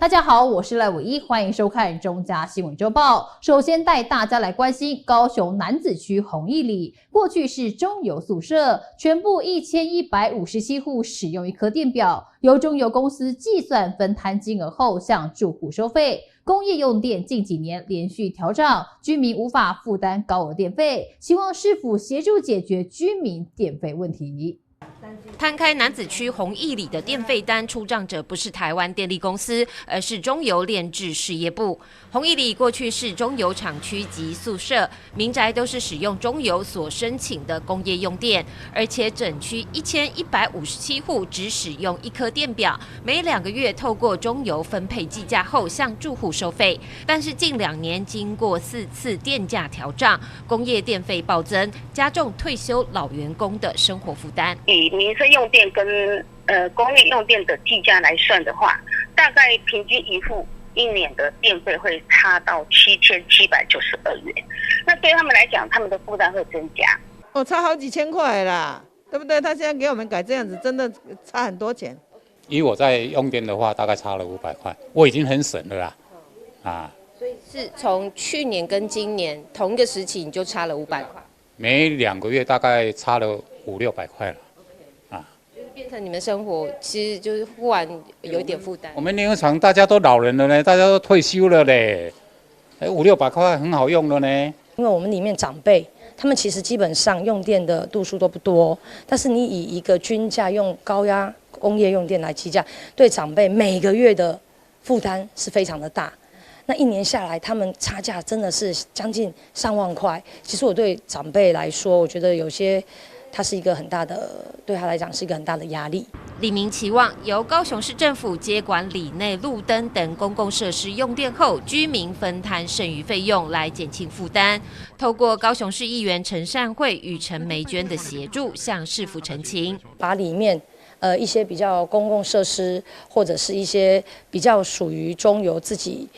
大家好，我是赖伟一，欢迎收看中嘉新闻周报。首先带大家来关心高雄楠梓区弘毅里，过去是中油宿舍，全部1157户使用一颗电表，由中油公司计算分摊金额后向住户收费。工业用电近几年连续调涨，居民无法负担高额电费，希望市府协助解决居民电费问题。摊开楠梓区弘毅里的电费单，出账者不是台湾电力公司，而是中油炼制事业部。弘毅里过去是中油厂区及宿舍，民宅都是使用中油所申请的工业用电，而且整区1157户只使用一颗电表，每2个月透过中油分配计价后向住户收费。但是近2年经过4次电价调涨，工业电费暴增，加重退休老员工的生活负担。以民生用电跟工业用电的计价来算的话，大概平均一户1年的电费会差到7792元。那对他们来讲，他们的负担会增加。差好几千块啦，对不对？他现在给我们改这样子，真的差很多钱。以我在用电的话，大概差了500块，我已经很省了啦。所以是从去年跟今年同一个时期，你就差了500块，每2个月大概差了500-600块了。变成你们生活其实就是忽然有一点负担。我们炼油厂大家都老人了呢，大家都退休了嘞，500-600块很好用了呢。因为我们里面长辈，他们其实基本上用电的度数都不多，但是你以一个均价用高压工业用电来计价，对长辈每个月的负担是非常的大。那1年下来，他们差价真的是将近上万块。其实我对长辈来说，我觉得有些。它是一个很大的，对他来讲是一个很大的压力。李明期望由高雄市政府接管里内路灯等公共设施用电后，居民分摊剩余费用来减轻负担。透过高雄市议员陈善慧与陈梅娟的协助，向市府陈情，把里面一些比较公共设施，或者是一些比较属于中油自己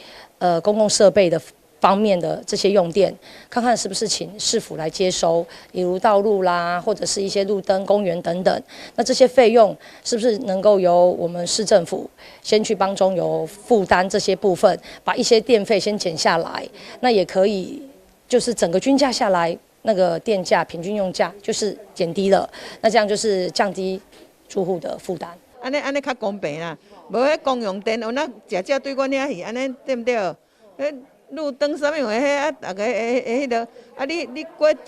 公共设备的。方面的这些用电，看看是不是请市府来接收，比如道路啦，或者是一些路灯、公园等等。那这些费用是不是能够由我们市政府先去帮中油负担这些部分，把一些电费先减下来？那也可以，就是整个均价下来，那个电价平均用价就是减低了。那这样就是降低住户的负担。安尼较公平啦，无迄公用电有那食对阮遐去，安尼对不对？路灯啥物有迄大家迄落你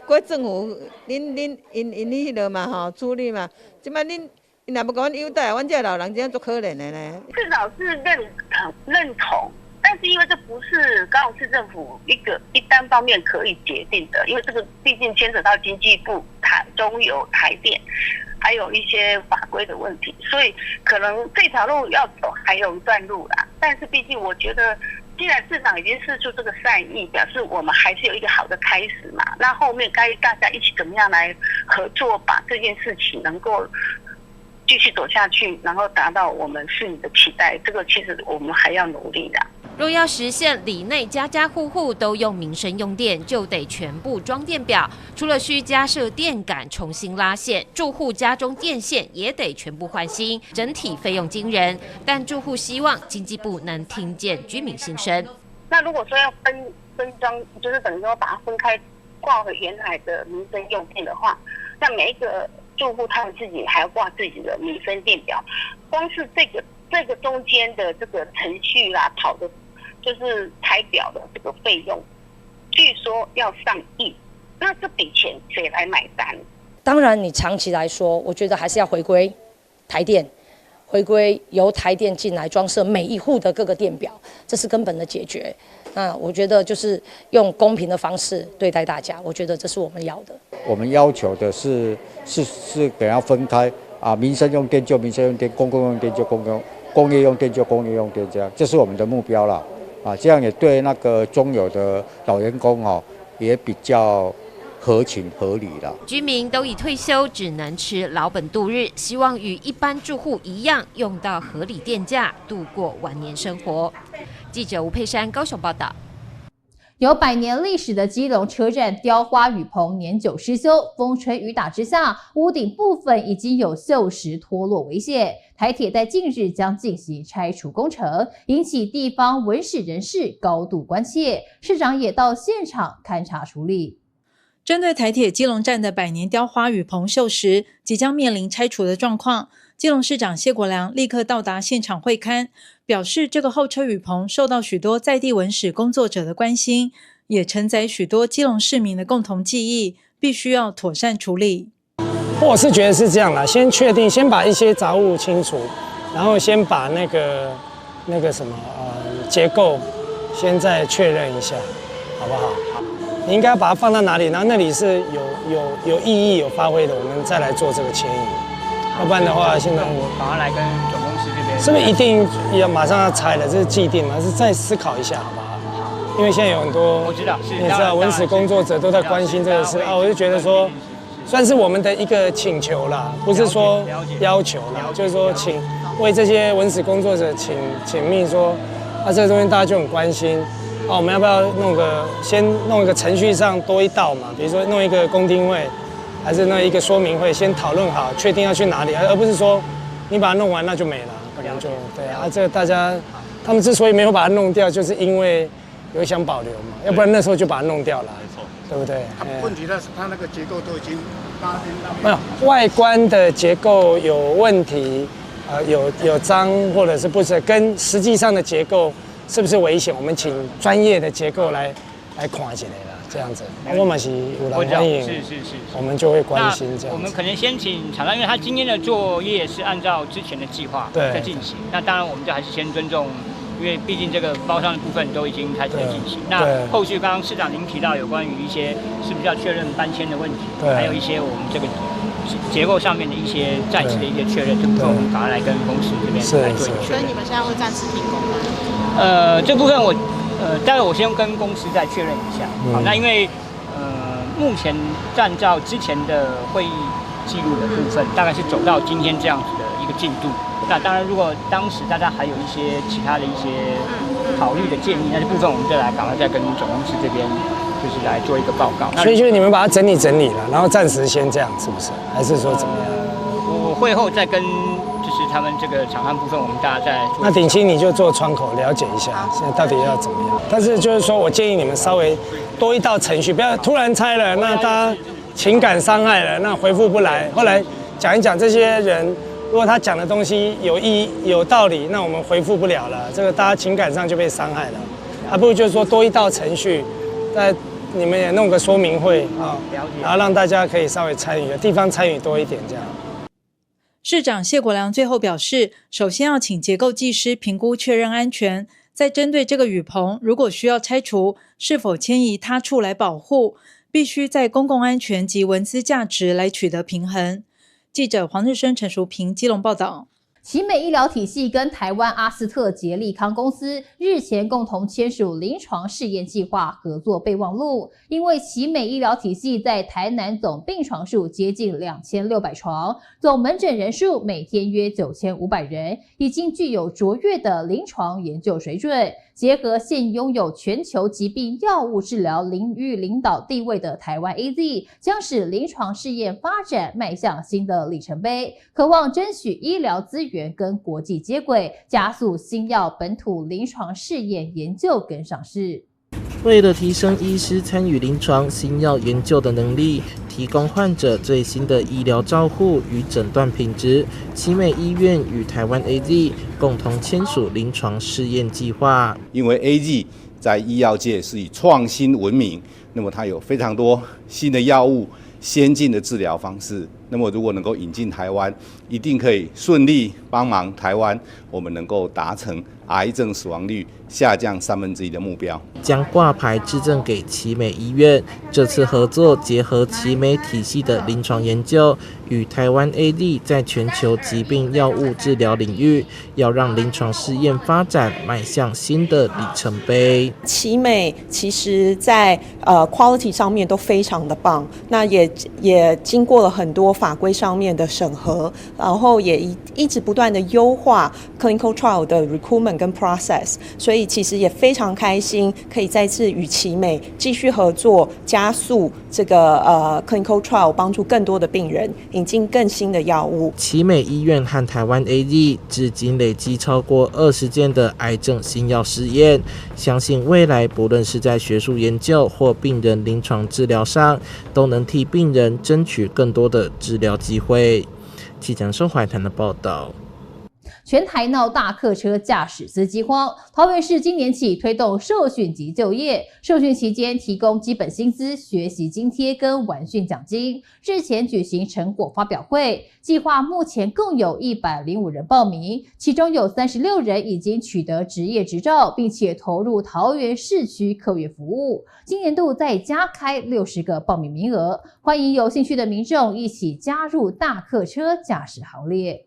过政府，因迄落嘛吼处理嘛，即摆恁若要甲阮优待，阮这老人真足可怜的呢。至少是认同，但是因为这不是高雄市政府一单方面可以决定的，因为这个毕竟牵扯到经济部、中油、台电，还有一些法规的问题，所以可能这条路要走还有一段路啦。但是毕竟我觉得。既然市长已经释出这个善意，表示我们还是有一个好的开始嘛。那后面该大家一起怎么样来合作，把这件事情能够继续走下去，然后达到我们市民的期待，这个其实我们还要努力的。若要实现里内家家户户都用民生用电，就得全部装电表，除了需加设电杆重新拉线，住户家中电线也得全部换新，整体费用惊人。但住户希望经济部能听见居民心声。那如果说要分装，就是等于说把它分开挂回原来的民生用电的话，那每一个住户他们自己还要挂自己的民生电表，光是这个中间的这个程序啦，跑的就是台表的这个费用，据说要上亿，那这笔钱谁来买单？当然，你长期来说，我觉得还是要回归台电，回归由台电进来装设每一户的各个电表，这是根本的解决。那我觉得就是用公平的方式对待大家，我觉得这是我们要的。我们要求的是给它分开啊，民生用电就民生用电，公共用电就工业用电就工业用电，这是我们的目标啦。啊，这样也对那个中油的老员工也比较合情合理啦。居民都已退休，只能吃老本度日，希望与一般住户一样，用到合理电价，度过晚年生活。记者吴佩珊高雄报道。有100年历史的基隆车站雕花雨棚年久失修，风吹雨打之下，屋顶部分已经有锈蚀脱落危险。台铁在近日将进行拆除工程，引起地方文史人士高度关切。市长也到现场勘查处理。针对台铁基隆站的100年雕花雨棚锈蚀，即将面临拆除的状况，基隆市长谢国良立刻到达现场会勘，表示这个候车雨棚受到许多在地文史工作者的关心，也承载许多基隆市民的共同记忆，必须要妥善处理。我是觉得是这样啦，先确定，先把一些杂物清除，然后先把那个结构先再确认一下，好不好？你应该把它放到哪里？然后那里是有意义、有发挥的，我们再来做这个迁移。要不然的话，现在我赶快来跟总公司这边，是不是一定要马上要拆了？这是既定吗？是再思考一下，好不好？因为现在有很多，我知道，你也知道，文史工作者都在关心这个事啊。我就觉得说，算是我们的一个请求啦，不是说要求啦，就是说请为这些文史工作者请命说，这个东西大家就很关心。我们要不要先弄一个程序上多一道嘛？比如说弄一个公听会，还是弄一个说明会，先讨论好，确定要去哪里，而不是说你把它弄完那就没了，可能就对啊。这个大家他们之所以没有把它弄掉，就是因为有想保留嘛，要不然那时候就把它弄掉了，对不对？问题是它那个结构都已经没有外观的结构有问题，有脏或者是不是跟实际上的结构。是不是危险？我们请专业的结构来看起来了，这样子。我们是有人欢迎，是，我们就会关心这样子。我们可能先请厂商，因为他今天的作业是按照之前的计划在进行。那当然，我们就还是先尊重，因为毕竟这个包商的部分都已经开始在进行。那后续刚刚市长您提到有关于一些是不是要确认搬迁的问题，还有一些我们这个结构上面的一些再次的一些确认，这部分我们赶快来跟公司这边来做一个确认。所以你们现在会暂时停工吗？这部分待会我先跟公司再确认一下。好，那因为目前按照之前的会议记录的部分，大概是走到今天这样子的一个进度。那当然，如果当时大家还有一些其他的一些考虑的建议，那这部分我们就来赶快再跟总公司这边就是来做一个报告。所以就是你们把它整理了，然后暂时先这样，是不是？还是说怎么样？我会后再跟就是他们这个厂商部分，我们大家再来做。那鼎清你就做窗口了解一下，现在到底要怎么样？但是就是说我建议你们稍微多一道程序，不要突然拆了，那大家情感伤害了，那回复不来。后来讲一讲这些人，如果他讲的东西有意义、有道理，那我们回复不了了，这个大家情感上就被伤害了。还不如就是说多一道程序，在你们也弄个说明会啊，然后让大家可以稍微参与，地方参与多一点这样。市长谢国良最后表示，首先要请结构技师评估确认安全，再针对这个雨棚，如果需要拆除，是否迁移他处来保护，必须在公共安全及文资价值来取得平衡。记者黄日升、陈淑平基隆报道。奇美医疗体系跟台湾阿斯特捷利康公司日前共同签署临床试验计划合作备忘录。因为奇美医疗体系在台南总病床数接近2600床，总门诊人数每天约9500人，已经具有卓越的临床研究水准。结合现拥有全球疾病药物治疗领域领导地位的台湾 AZ， 将使临床试验发展迈向新的里程碑，渴望争取医疗资源跟国际接轨，加速新药本土临床试验研究跟上市。为了提升医师参与临床新药研究的能力，提供患者最新的医疗照护与诊断品质，奇美医院与台湾 AZ 共同签署临床试验计划。因为 AZ 在医药界是以创新闻名，那么它有非常多新的药物、先进的治疗方式。那么如果能够引进台湾，一定可以顺利帮忙台湾，我们能够达成癌症死亡率下降1/3的目标。将挂牌质证给奇美医院，这次合作结合奇美体系的临床研究，与台湾 AZ 在全球疾病药物治疗领域，要让临床试验发展迈向新的里程碑。奇美其实在quality 上面都非常的棒，那也经过了很多法规上面的审核，然后也一直不断的优化 clinical trial 的 recruitment 跟 process， 所以其实也非常开心可以再次与奇美继续合作，加速这个clinical trial， 帮助更多的病人引进更新的药物。奇美医院和台湾 AD 至今累积超过20件的癌症新药试验，相信未来不论是在学术研究或病人临床治疗上，都能替病人争取更多的治疗机会。记者盛怀谈的报道。全台闹大客车驾驶司机荒，桃园市今年起推动受训及就业，受训期间提供基本薪资、学习津贴跟完训奖金。日前举行成果发表会，计划目前共有105人报名，其中有36人已经取得职业执照，并且投入桃园市区客运服务。今年度再加开60个报名名额，欢迎有兴趣的民众一起加入大客车驾驶行列。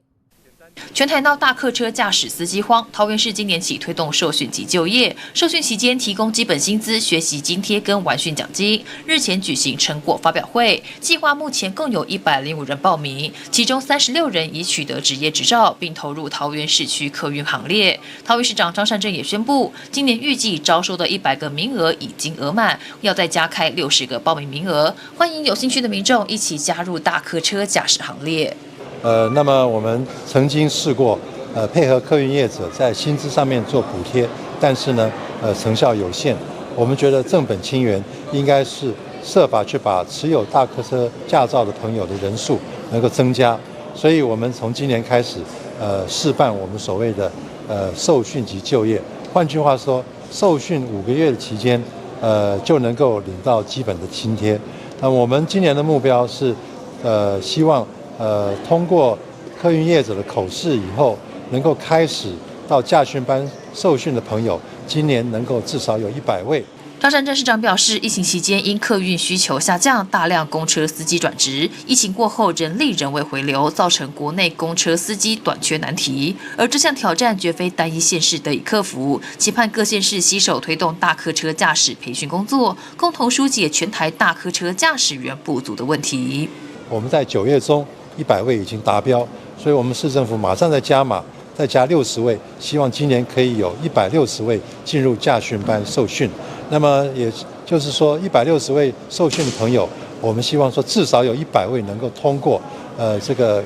全台闹大客车驾驶司机荒，桃园市今年起推动受训及就业，受训期间提供基本薪资、学习津贴跟完训奖金。日前举行成果发表会，计划目前共有105人报名，其中36人已取得职业执照，并投入桃园市区客运行列。桃园市长张善政也宣布，今年预计招收的100个名额已经额满，要再加开60个报名名额，欢迎有兴趣的民众一起加入大客车驾驶行列。那么我们曾经试过，配合客运业者在薪资上面做补贴，但是呢，成效有限。我们觉得正本清源，应该是设法去把持有大客车驾照的朋友的人数能够增加。所以我们从今年开始，试办我们所谓的受训及就业。换句话说，受训5个月的期间，就能够领到基本的津贴。那我们今年的目标是，希望通过客运业者的口试以后，能够开始到驾训班受训的朋友，今年能够至少有100位。张善政市长表示，疫情期间因客运需求下降，大量公车司机转职，疫情过后人力仍未回流，造成国内公车司机短缺难题。而这项挑战绝非单一县市得以克服，期盼各县市携手推动大客车驾驶培训工作，共同疏解全台大客车驾驶员不足的问题。我们在9月中100位已经达标，所以我们市政府马上再加码，再加60位，希望今年可以有160位进入驾训班受训。那么也就是说，160位受训的朋友，我们希望说至少有100位能够通过这个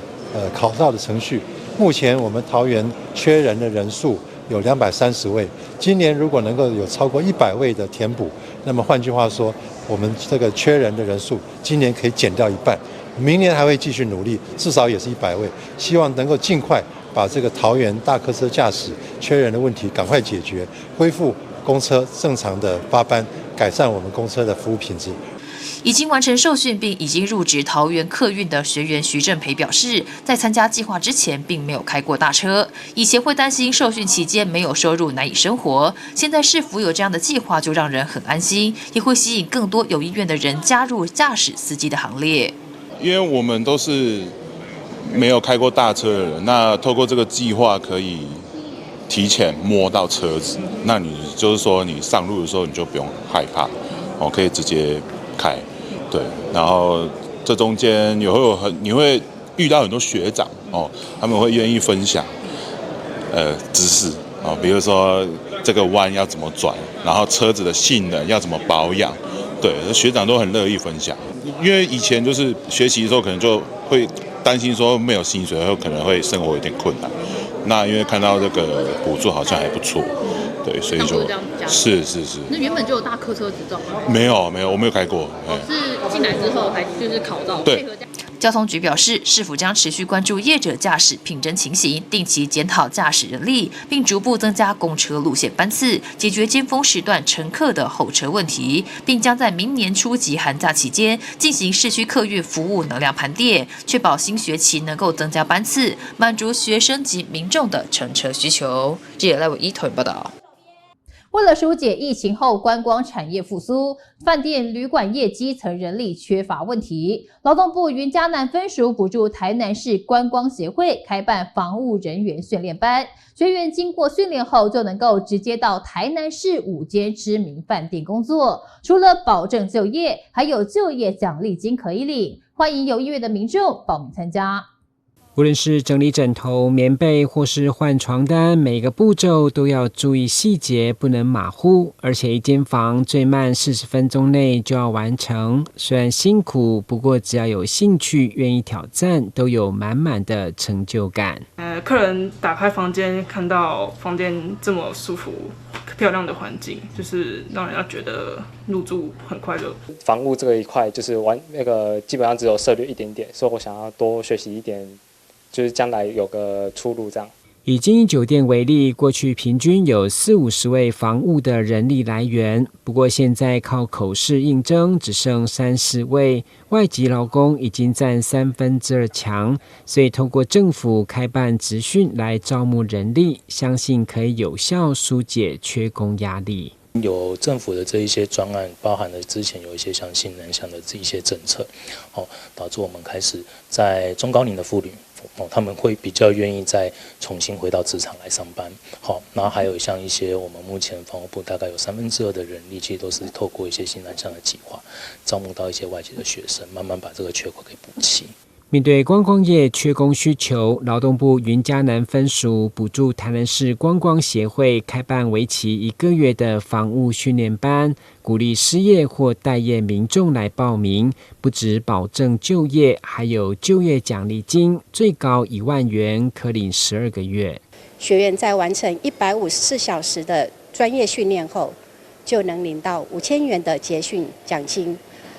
考照的程序。目前我们桃园缺人的人数有230位，今年如果能够有超过100位的填补，那么换句话说，我们这个缺人的人数今年可以减掉1半。明年还会继续努力，至少也是100位，希望能够尽快把这个桃园大客车驾驶缺人的问题赶快解决，恢复公车正常的发班，改善我们公车的服务品质。已经完成受训并已经入职桃园客运的学员徐正培表示，在参加计划之前并没有开过大车，以前会担心受训期间没有收入难以生活，现在市府有这样的计划就让人很安心，也会吸引更多有意愿的人加入驾驶司机的行列。因为我们都是没有开过大车的人，那透过这个计划可以提前摸到车子，那你就是说你上路的时候你就不用害怕，可以直接开，对。然后这中间你会遇到很多学长他们会愿意分享知识比如说这个弯要怎么转，然后车子的性能要怎么保养，对，学长都很乐意分享。因为以前就是学习的时候，可能就会担心说没有薪水后可能会生活有点困难。那因为看到这个补助好像还不错，对，所以就是。那原本就有大客车执照吗？没有，我没有开过。是进来之后还就是考照配合这样。交通局表示，市府将持续关注业者驾驶聘征情形，定期检讨驾驶人力，并逐步增加公车路线班次，解决尖峰时段乘客的候车问题，并将在明年初及寒假期间进行市区客运服务能量盘点，确保新学期能够增加班次，满足学生及民众的乘车需求。记者赖伟一投影报道。为了疏解疫情后观光产业复苏、饭店旅馆业基层人力缺乏问题，劳动部云嘉南分署补助台南市观光协会开办防务人员训练班，学员经过训练后就能够直接到台南市5间知名饭店工作，除了保证就业，还有就业奖励金可以领。欢迎有意愿的民众报名参加。无论是整理枕头、棉被或是换床单，每个步骤都要注意细节，不能马虎。而且一间房最慢40分钟内就要完成，虽然辛苦，不过只要有兴趣、愿意挑战，都有满满的成就感。客人打开房间，看到房间这么舒服、漂亮的环境，就是让人家觉得入住很快乐。房屋这个一块就是基本上只有涉略一点点，所以我想要多学习一点。就是将来有个出路这样。以经营酒店为例，过去平均有40-50位房务的人力来源，不过现在靠口试应征只剩30位，外籍劳工已经占2/3强，所以透过政府开办职训来招募人力，相信可以有效疏解缺工压力。有政府的这一些专案，包含了之前有一些像新南向的这一些政策，导致我们开始在中高龄的妇女。他们会比较愿意再重新回到职场来上班，然后还有像一些我们目前房屋部大概有2/3的人力，其实都是透过一些新南向的计划，招募到一些外籍的学生，慢慢把这个缺口给补齐。面对观光业缺工需求，劳动部云嘉南分署补助台南市观光协会开办为期1个月的房务训练班，鼓励失业或待业民众来报名，不只保证就业，还有就业奖励金，最高1万元，可领12个月。学员在完成154小时的专业训练后，就能领到5000元的结训奖金，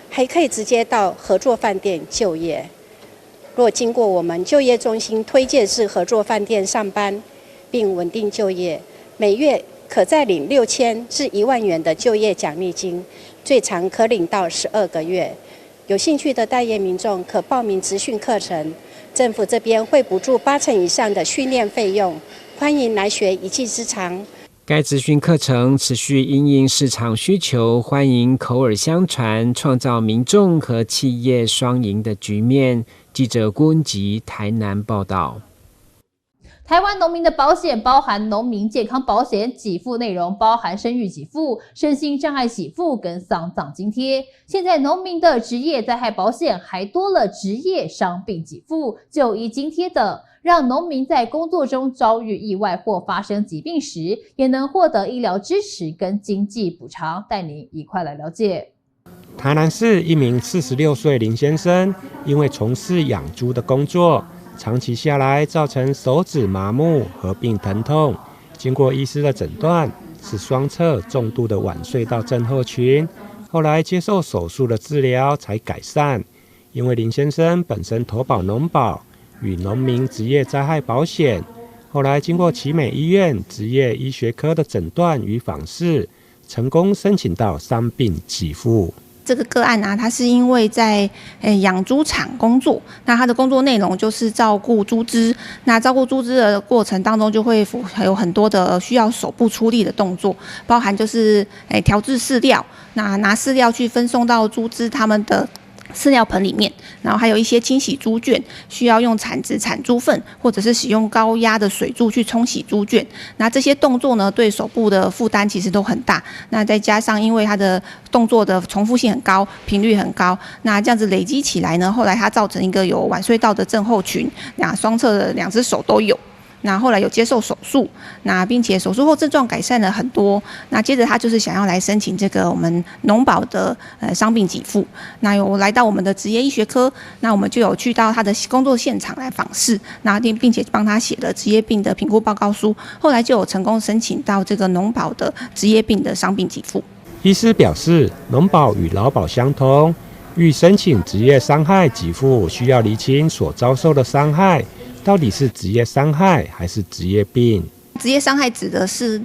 还可以直接到合作饭店就业。若经过我们就业中心推荐至合作饭店上班，并稳定就业，每月可再领6000至1万元的就业奖励金，最长可领到12个月。有兴趣的待业民众可报名职训课程，政府这边会补助80%以上的训练费用，欢迎来学一技之长。该职训课程持续因应市场需求，欢迎口耳相传，创造民众和企业双赢的局面。记者郭文吉台南报道。台湾农民的保险包含农民健康保险，给付内容包含生育给付、身心障碍给付跟丧葬津贴。现在农民的职业灾害保险还多了职业伤病给付、就医津贴等，让农民在工作中遭遇意外或发生疾病时，也能获得医疗支持跟经济补偿。带您一块来了解。台南市一名46岁林先生，因为从事养猪的工作，长期下来造成手指麻木合并疼痛，经过医师的诊断是双侧重度的晚睡到症候群，后来接受手术的治疗才改善。因为林先生本身投保农保与农民职业灾害保险，后来经过奇美医院职业医学科的诊断与访视，成功申请到伤病给付。这个个案啊，他是因为在养猪场工作，那他的工作内容就是照顾猪只。那照顾猪只的过程当中，就会有很多的需要手部出力的动作，包含就是调制饲料，那拿饲料去分送到猪只他们的饲料盆里面，然后还有一些清洗猪圈，需要用铲子铲猪粪，或者是使用高压的水柱去冲洗猪圈。那这些动作呢，对手部的负担其实都很大。那再加上因为它的动作的重复性很高，频率很高，那这样子累积起来呢，后来它造成一个有晚睡到的症候群，双侧的2只手都有。那后来有接受手术，那并且手术后症状改善了很多。那接着他就是想要来申请这个我们农保的伤病给付。那有来到我们的职业医学科，那我们就有去到他的工作现场来访视，那并且帮他写了职业病的评估报告书。后来就有成功申请到这个农保的职业病的伤病给付。医师表示，农保与劳保相同，欲申请职业伤害给付，需要厘清所遭受的伤害到底是职业伤害还是职业病？职业伤害指的是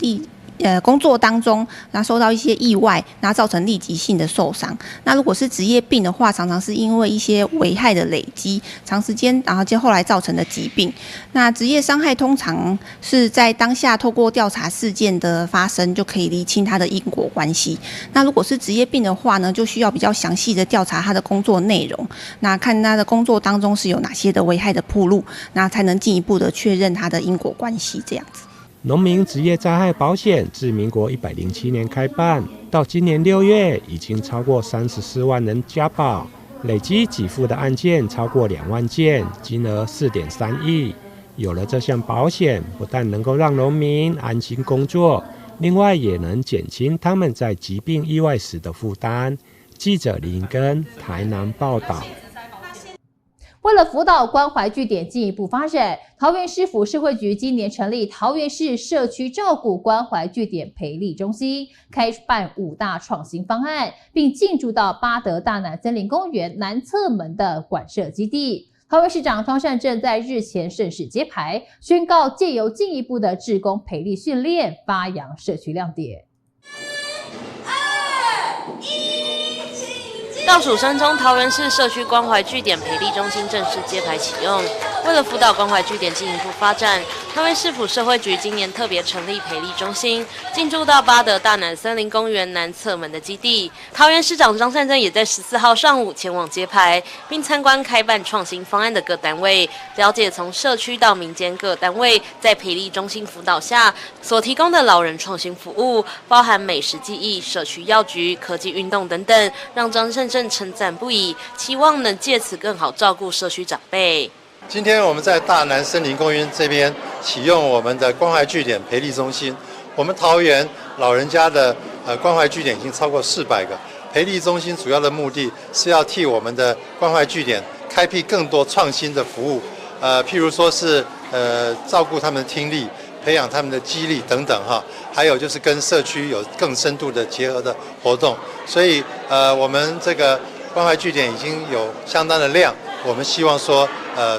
工作当中，然后受到一些意外，然后造成立即性的受伤。那如果是职业病的话，常常是因为一些危害的累积，长时间，然后就后来造成的疾病。那职业伤害通常是在当下透过调查事件的发生，就可以厘清它的因果关系。那如果是职业病的话呢，就需要比较详细的调查他的工作内容，那看他的工作当中是有哪些的危害的暴露，那才能进一步的确认他的因果关系这样子。农民职业灾害保险自民国107年开办，到今年6月已经超过34万人加保，累积给付的案件超过2万件，金额4.3亿。有了这项保险，不但能够让农民安心工作，另外也能减轻他们在疾病意外时的负担。记者林根台南报道。为了辅导关怀据点进一步发展，桃园市府社会局今年成立桃园市社区照顾关怀据点培力中心，开办5大创新方案，并进驻到八德大南森林公园南侧门的馆舍基地。桃园市长庄善政在日前正式揭牌，宣告借由进一步的志工培力训练，发扬社区亮点。倒数3中，桃园市社区关怀据点培力中心正式揭牌启用。为了辅导关怀据点进一步发展，桃园市府社会局今年特别成立培力中心，进驻到八德大南森林公园南侧门的基地。桃园市长庄善政也在14号上午前往揭牌，并参观开办创新方案的各单位，了解从社区到民间各单位在培力中心辅导下所提供的老人创新服务，包含美食技艺、社区药局、科技运动等等，让庄善政称赞不已，期望能借此更好照顾社区长辈。今天我们在大南森林公园这边启用我们的关怀据点培力中心。我们桃园老人家的关怀据点已经超过400个，培力中心主要的目的是要替我们的关怀据点开辟更多创新的服务，譬如说是照顾他们的听力，培养他们的肌力等等哈，还有就是跟社区有更深度的结合的活动。所以我们这个关怀据点已经有相当的量，我们希望说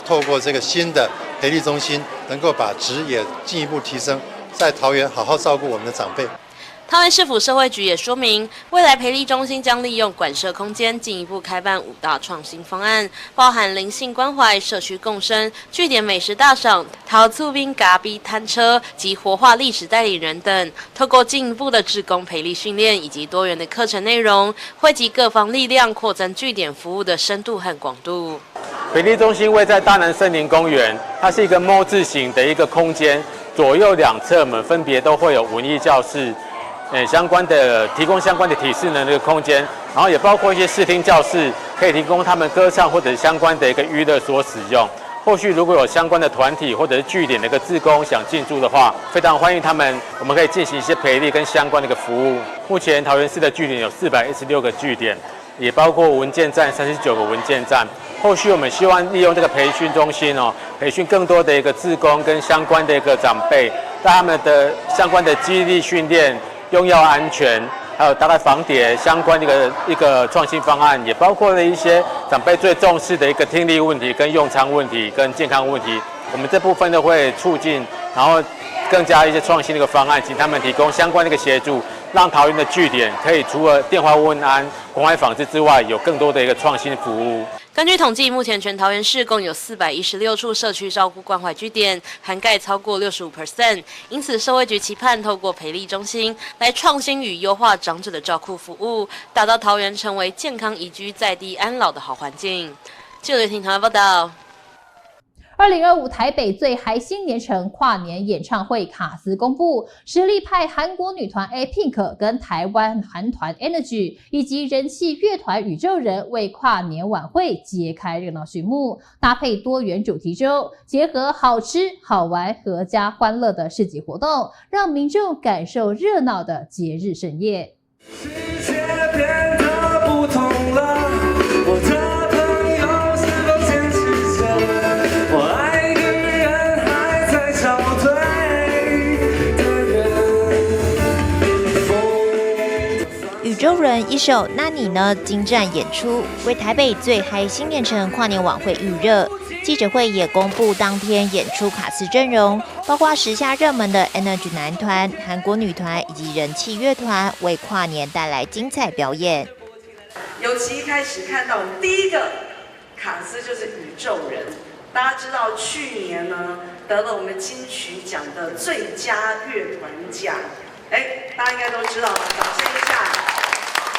透过这个新的培力中心，能够把质也进一步提升，在桃园好好照顾我们的长辈。桃园市府社会局也说明，未来培力中心将利用馆舍空间进一步开办5大创新方案，包含灵性关怀、社区共生、据点美食大赏、桃醋冰咖比摊车及活化历史代理人等。透过进一步的志工培力训练以及多元的课程内容，汇集各方力量，扩增据点服务的深度和广度。培力中心位在大南森林公园，它是一个 M 字形的一个空间，左右2侧门分别都会有文艺教室。相关的提供相关的体适能的空间，然后也包括一些视听教室，可以提供他们歌唱或者相关的一个娱乐所使用。后续如果有相关的团体或者是据点的一个志工想进驻的话，非常欢迎他们，我们可以进行一些培力跟相关的一个服务。目前桃园市的据点有416个据点，也包括文件站39个文件站。后续我们希望利用这个培训中心培训更多的一个志工跟相关的一个长辈，让他们的相关的肌力训练、用药安全，还有大概防跌相关的一个创新方案，也包括了一些长辈最重视的一个听力问题、跟用餐问题、跟健康问题。我们这部分都会促进，然后更加一些创新的一个方案，请他们提供相关的一个协助，让桃园的据点可以除了电话问安、关怀访视之外，有更多的一个创新服务。根据统计，目前全桃园市共有416处社区照顾关怀据点，涵盖超过65%。因此，社会局期盼透过培力中心来创新与优化长者的照顾服务，打造桃园成为健康宜居、在地安老的好环境。记者刘婷台湾报道。2025台北最嗨新年城跨年演唱会卡司公布，实力派韩国女团 A-Pink 跟台湾韩团 Energy 以及人气乐团宇宙人为跨年晚会揭开热闹序幕，搭配多元主题周，结合好吃、好玩、合家欢乐的市集活动，让民众感受热闹的节日盛宴。世界变得不同了，我的宇宙人一首《那你呢》精湛演出，为台北最嗨新年城跨年晚会预热。记者会也公布当天演出卡司阵容，包括时下热门的 Energy 男团、韩国女团以及人气乐团，为跨年带来精彩表演。尤其一开始看到第一个卡司就是宇宙人，大家知道去年呢得了我们金曲奖的最佳乐团奖，大家应该都知道了，掌声一下。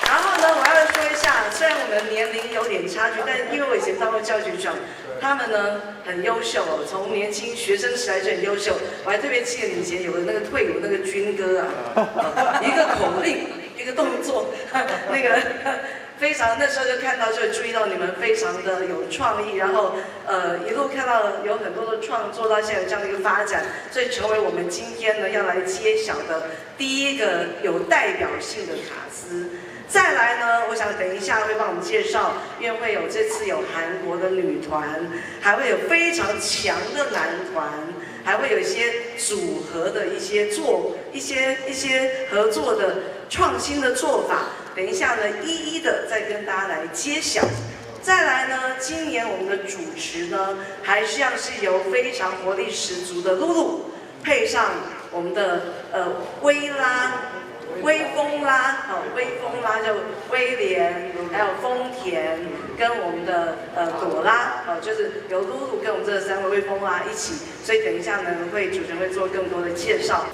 然后呢，我要说一下，虽然我们年龄有点差距，但因为我以前当过教学长，他们呢很优秀哦，从年轻学生时代就很优秀。我还特别记得以前有的那个退伍那个军歌啊，一个口令，一个动作，那个非常那时候就看到，就注意到你们非常的有创意，然后一路看到有很多的创作，到现在有这样的一个发展，所以成为我们今天呢要来揭晓的第一个有代表性的卡司。再来呢，我想等一下会帮我们介绍，因为会有这次有韩国的女团，还会有非常强的男团，还会有一些组合的一些合作的创新的做法。等一下呢，一一的再跟大家来揭晓。再来呢，今年我们的主持呢，还是由非常活力十足的露露，配上我们的微风啦，就威廉，还有丰田，跟我们的朵拉，就是由露露跟我们这3位微风啦一起，所以等一下呢，主持人会做更多的介绍。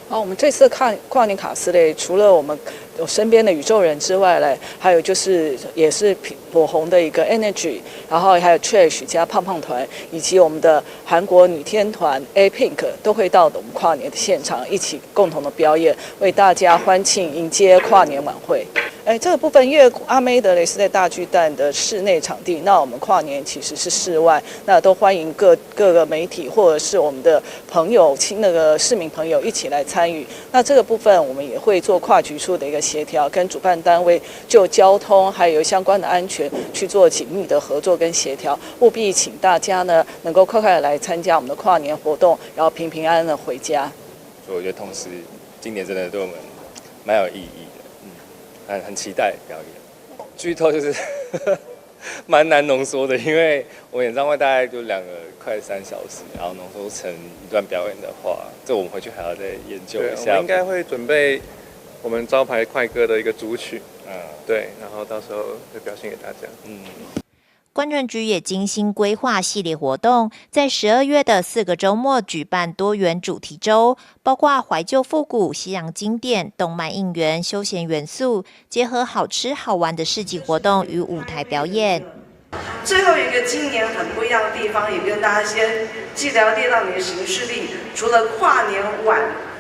好，我们这次跨年卡司类，除了我们有身边的宇宙人之外嘞，还有就是也是火红的一个 Energy， 然后还有 Trash 加胖胖团，以及我们的韩国女天团 A-Pink 都会到我们跨年的现场一起共同的表演，为大家欢庆迎接跨年晚会。这个部分因为阿妹的雷是在大巨蛋的室内场地，那我们跨年其实是室外，那都欢迎各个媒体或者是我们的朋友、市民朋友一起来参与。那这个部分我们也会做跨局处的一个协调，跟主办单位就交通还有相关的安全去做紧密的合作跟协调，务必请大家呢能够快快的来参加我们的跨年活动，然后平平安安的回家。所以我觉得同时今年真的对我们蛮有意义的，很期待表演。剧透就是蛮难浓缩的，因为我演唱会大概就快3小时，然后浓缩成一段表演的话，这我们回去还要再研究一下。我们应该会准备我们招牌快歌的一个主曲，对，然后到时候会表现给大家。观传局也精心规划系列活动，在12月的4个周末举办多元主题周，包括怀旧复古、西洋经典、动漫应援、休闲元素，结合好吃好玩的市集活动与舞台表演。最后一个今年很不一样的地方，也跟大家先记得要列到你的行事历。除了跨年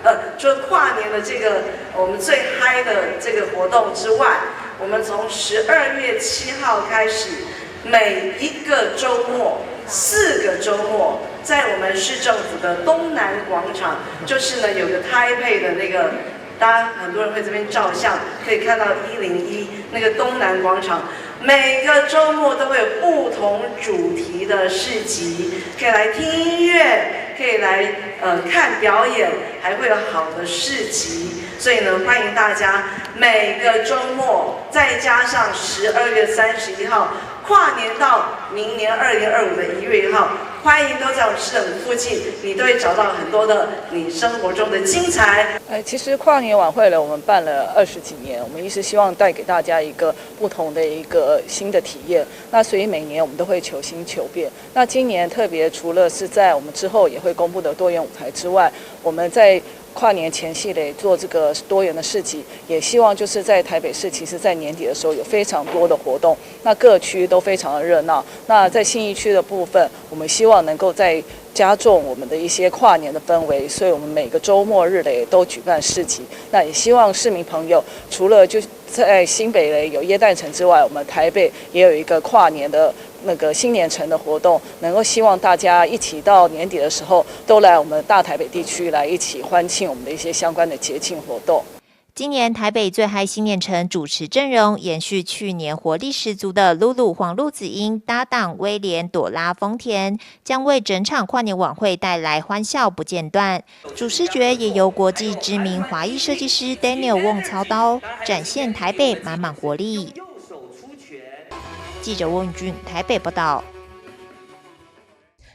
的这个我们最嗨的这个活动之外，我们从12月7号开始，每一个周末4个周末，在我们市政府的东南广场，就是呢有个Taipei的那个，大家很多人会这边照相，可以看到101那个东南广场。每个周末都会有不同主题的市集，可以来听音乐，可以来看表演，还会有好的市集。所以呢，欢迎大家每个周末，再加上12月31号跨年到明年2025的1月1号，欢迎都在我们市政府附近，你都会找到很多的你生活中的精彩。其实跨年晚会呢，我们办了20几年，我们一直希望带给大家一个不同的一个新的体验。那所以每年我们都会求新求变。那今年特别除了是在我们之后也会公布的多元舞台之外，我们在跨年前夕嘞做这个多元的市集，也希望就是在台北市，其实在年底的时候有非常多的活动，那各区都非常的热闹。那在信义区的部分，我们希望能够再加重我们的一些跨年的氛围，所以我们每个周末日嘞都举办市集。那也希望市民朋友除了就在新北嘞有耶诞城之外，我们台北也有一个跨年的那个新年城的活动，能够希望大家一起到年底的时候都来我们大台北地区来一起欢庆我们的一些相关的节庆活动。今年台北最嗨新年城主持阵容延续去年活力十足的露露黄路子英搭档威廉朵拉丰田，将为整场跨年晚会带来欢笑不间断。主视觉也由国际知名华裔设计师 Daniel Wong 操刀，展现台北满满活力。记者翁宇俊台北报道。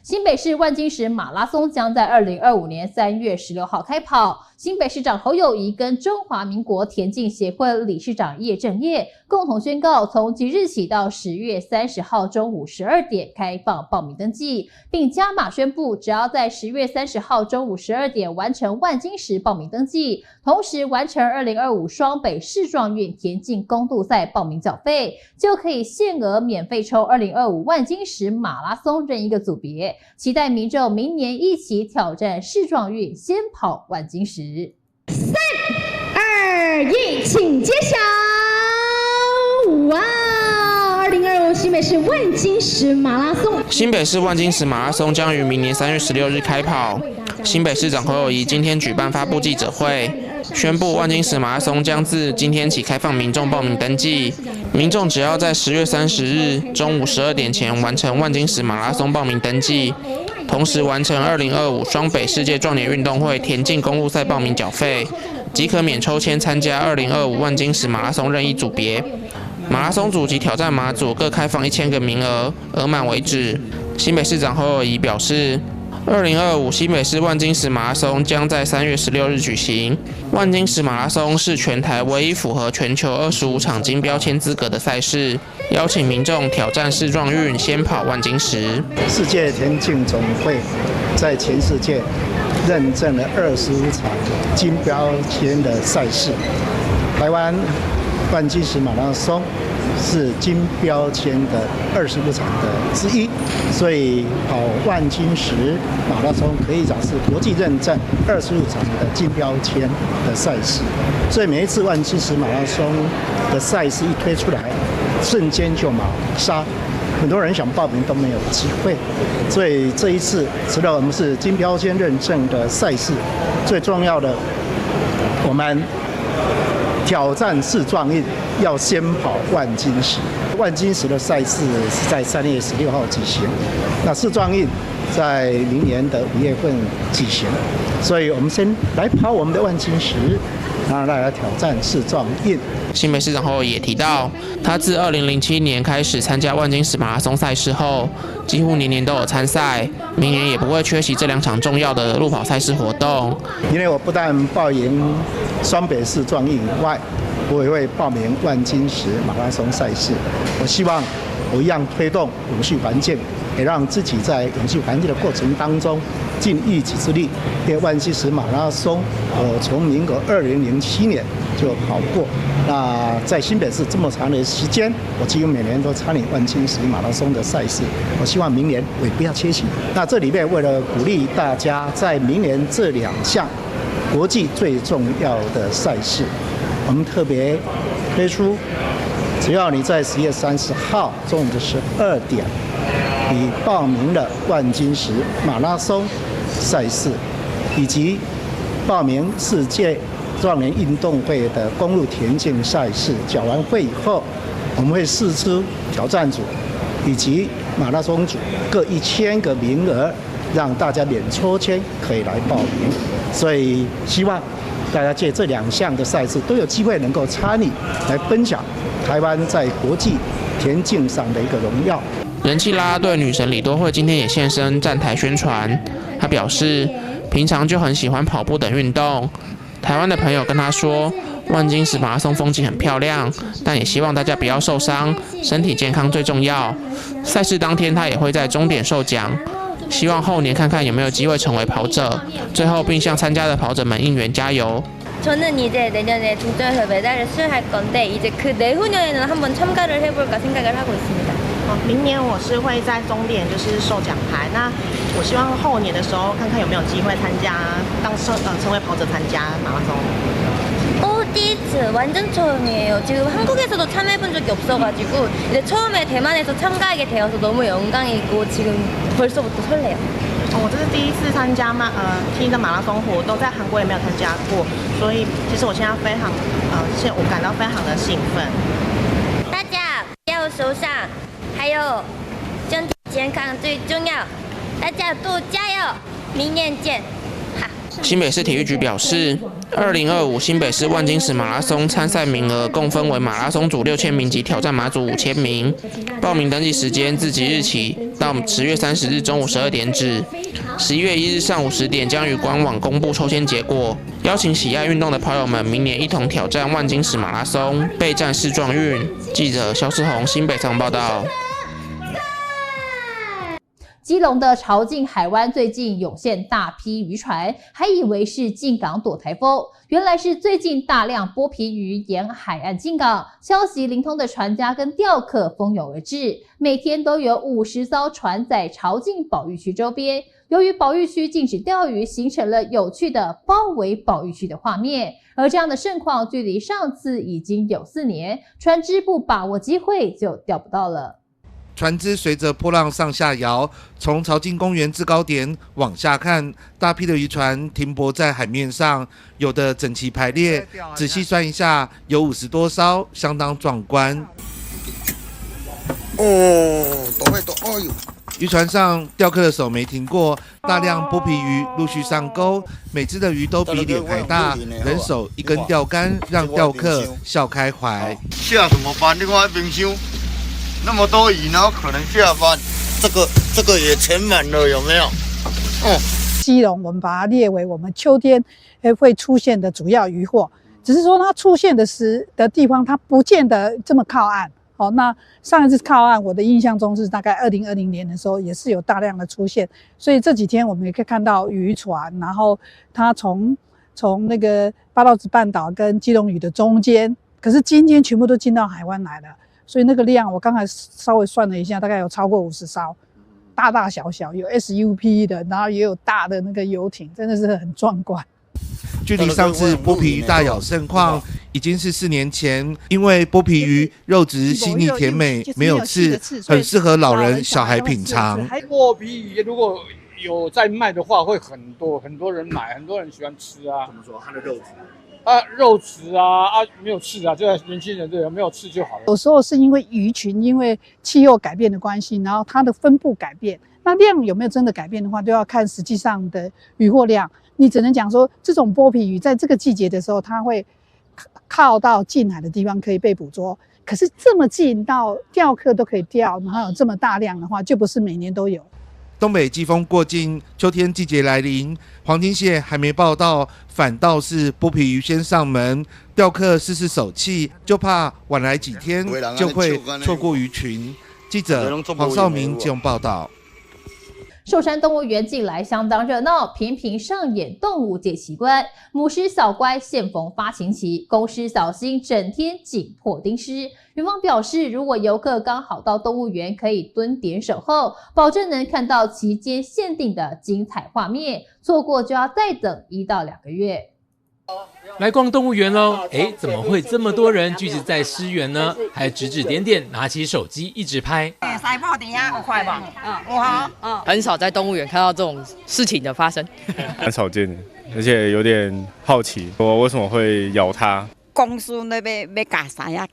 新北市万金石马拉松将在2025年3月16号开跑。新北市长侯友宜跟中华民国田径协会理事长叶正业共同宣告，从即日起到10月30号中午12点开放报名登记，并加码宣布，只要在10月30号中午12点完成万金石报名登记，同时完成2025双北市壮运田径公路赛报名缴费，就可以限额免费抽2025万金石马拉松任一个组别。期待民众明年一起挑战市壮运，先跑万金石。3、2、1，请揭晓！哇！2025新北市万金石马拉松，新北市万金石马拉松将于明年3月16日开跑。新北市长侯友宜今天举办发布记者会，宣布万金石马拉松将自今天起开放民众报名登记。民众只要在10月30日中午12点前完成万金石马拉松报名登记，同时完成2025双北世界壮年运动会田径公路赛报名缴费，即可免抽签参加2025万金石马拉松任意组别。马拉松组及挑战马组各开放1000个名额，额满为止。新北市长侯友宜表示，2025新北市万金石马拉松将在3月16日举行。万金石马拉松是全台唯一符合全球25场金标签资格的赛事，邀请民众挑战世壮运，先跑万金石。世界田径总会在全世界认证了25场金标签的赛事，台湾万金石马拉松是金标签的25场的之一，所以跑万金石马拉松可以讲是国际认证25场的金标签的赛事。所以每一次万金石马拉松的赛事一推出来，瞬间就秒杀，很多人想报名都没有机会。所以这一次除了我们是金标签认证的赛事，最重要的我们挑战世壮运要先跑万金石，万金石的赛事是在3月16号举行，那世壮运在明年的5月份举行，所以我们先来跑我们的万金石，然后来挑战世壮运。新北市长侯友宜也提到，他自2007年开始参加万金石马拉松赛事后，几乎年年都有参赛，明年也不会缺席这2场重要的路跑赛事活动。因为我不但报名双北市壮运以外，我也会报名万金石马拉松赛事。我希望我一样推动永续环境，也让自己在永续环境的过程当中尽一己之力。因为万金石马拉松，我从民国2007年就跑过。那在新北市这么长的时间，我几乎每年都参与万金石马拉松的赛事。我希望明年我也不要缺席。那这里面为了鼓励大家在明年这2项国际最重要的赛事，我们特别推出，只要你在10月30号中午的12点，你报名了万金石马拉松赛事，以及报名世界壮年运动会的公路田径赛事，缴完会以后，我们会释出挑战组以及马拉松组各1000个名额，让大家免抽签可以来报名。所以希望大家借这2项的赛事都有机会能够参与，来分享台湾在国际田径上的一个荣耀。人气啦啦队女神李多慧今天也现身站台宣传，她表示平常就很喜欢跑步等运动。台湾的朋友跟他说，万金石马拉松风景很漂亮，但也希望大家不要受伤，身体健康最重要。赛事当天他也会在终点受奖，希望后年看看有没有机会成为跑者。最后并向参加的跑者们应援加油。 저는 이제 내년에 동점에서 메달을 수여할 건데 이제 그 내후년에는 한번 참가를 해볼까 생각을 하고 있습니다. 明年我是会在终点就是授奖牌，那我希望后年的時候看看有沒有機會參加成為跑者參加馬拉松。 디츠 완전 처음이에요. 지금 한국에서도 참여해본 적이 없어가지고 이제 처음에 대만에서 참가하게 되어서 너무 영광이고 지금 벌써부터 설레요. 我这是第一次参加踢的马拉松活动，在韩国也没有参加过，所以其实我现在非常我感到非常的兴奋。大家不要受伤，还有身体健康最重要，大家都加油，明年见。 新北市体育局表示，2025新北市万金石马拉松参赛名额共分为马拉松组6000名及挑战马组5000名。报名登记时间自即日起到10月30日中午12点止，11月1日上午10点将于官网公布抽签结果。邀请喜爱运动的跑友们明年一同挑战万金石马拉松，备战世壮运。记者肖世宏新北采访报道。 基隆的潮境海湾最近涌现大批渔船，还以为是进港躲台风，原来是最近大量剥皮鱼沿海岸进港，消息灵通的船家跟钓客蜂拥而至，每天都有50艘船在潮境保育区周边。由于保育区禁止钓鱼，形成了有趣的包围保育区的画面。而这样的盛况距离上次已经有4年，船只不把握机会就钓不到了。船只随着波浪上下摇，从潮境公园制高点往下看，大批的渔船停泊在海面上，有的整齐排列，仔细算一下，有50多艘，相当壮观。渔船上钓客的手没停过，大量剥皮鱼陆续上钩，每只的鱼都比脸还大，人手一根钓竿，让钓客笑开怀。下什么班？你看冰箱那么多鱼，然后可能下班，这个也全满了，有没有？基隆我们把它列为我们秋天会出现的主要渔获，只是说它出现的地方，它不见得这么靠岸。那上一次靠岸，我的印象中是大概2020年的时候，也是有大量的出现。所以这几天我们也可以看到渔船，然后它从那个八道子半岛跟基隆屿的中间，可是今天全部都进到海湾来了。所以那个量，我刚才稍微算了一下，大概有超过50艘，大大小小，有 SUP 的，然后也有大的那个游艇，真的是很壮观。距离上次剥皮鱼大咬盛况已经是4年前，因为剥皮鱼肉质细腻甜美，没有刺，很适合老人小孩品尝。剥皮鱼如果有在卖的话，会很多人买，很多人喜欢吃啊。怎么说？它的肉质？肉质没有刺啊，这个年轻人对，没有刺就好了。有时候是因为鱼群因为气候改变的关系，然后它的分布改变，那量有没有真的改变的话，都要看实际上的渔获量。你只能讲说，这种剥皮鱼在这个季节的时候，它会靠到近海的地方可以被捕捉。可是这么近到钓客都可以钓，然后有这么大量的话，就不是每年都有。东北季风过境，秋天季节来临，黄金蟹还没报到，反倒是剥皮鱼先上门。钓客试手气，就怕晚来几天就会错过鱼群。记者黄少明基隆报道。寿山动物园近来相当热闹，频频上演动物界奇观。母狮小乖现逢发情期，公狮小新整天紧迫盯狮。园方表示，如果游客刚好到动物园，可以蹲点守候，保证能看到期间限定的精彩画面，错过就要再等1到2个月。来逛动物园喽！怎么会这么多人聚集在狮园呢？还指指点点，拿起手机一直拍。很少在动物园看到这种事情的发生，很少见的，而且有点好奇，我为什么会咬它？公司那边要干啥呀？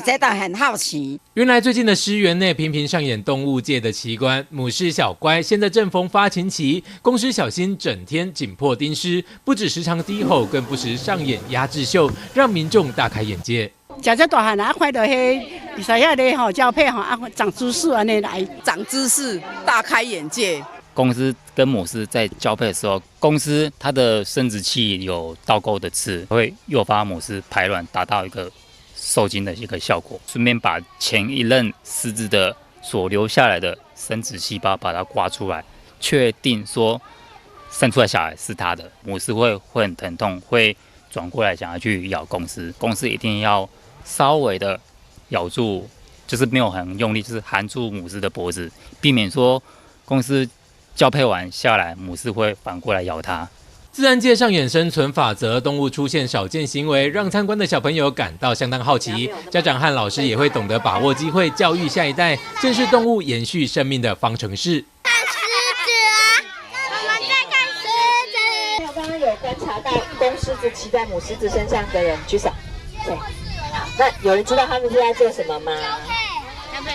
真的很好奇。原来最近的狮园内频频上演动物界的奇观，母狮小乖现在正逢发情期，公狮小新整天紧迫盯狮，不止时常低吼，更不时上演压制秀，让民众大开眼界。食这大汉啊，看到迄在遐咧吼交配吼啊，长知识安尼来，长知识，大开眼界。公狮跟母狮在交配的时候，公狮它的生殖器有倒钩的刺，会诱发母狮排卵，达到一个受精的一个效果。顺便把前一任狮子的所留下来的生殖细胞把它刮出来，确定说生出来小孩是它的。母狮会很疼痛，会转过来想要去咬公狮，公狮一定要稍微的咬住，就是没有很用力，就是含住母狮的脖子，避免说公狮交配完下来，母狮会反过来咬它。自然界上演生存法则，动物出现少见行为，让参观的小朋友感到相当好奇。家长和老师也会懂得把握机会，教育下一代，正是动物延续生命的方程式。看狮子啊！我们在看狮子。我刚刚有观察到公狮子骑在母狮子身上的人举手。对，好，那有人知道他们是在做什么吗？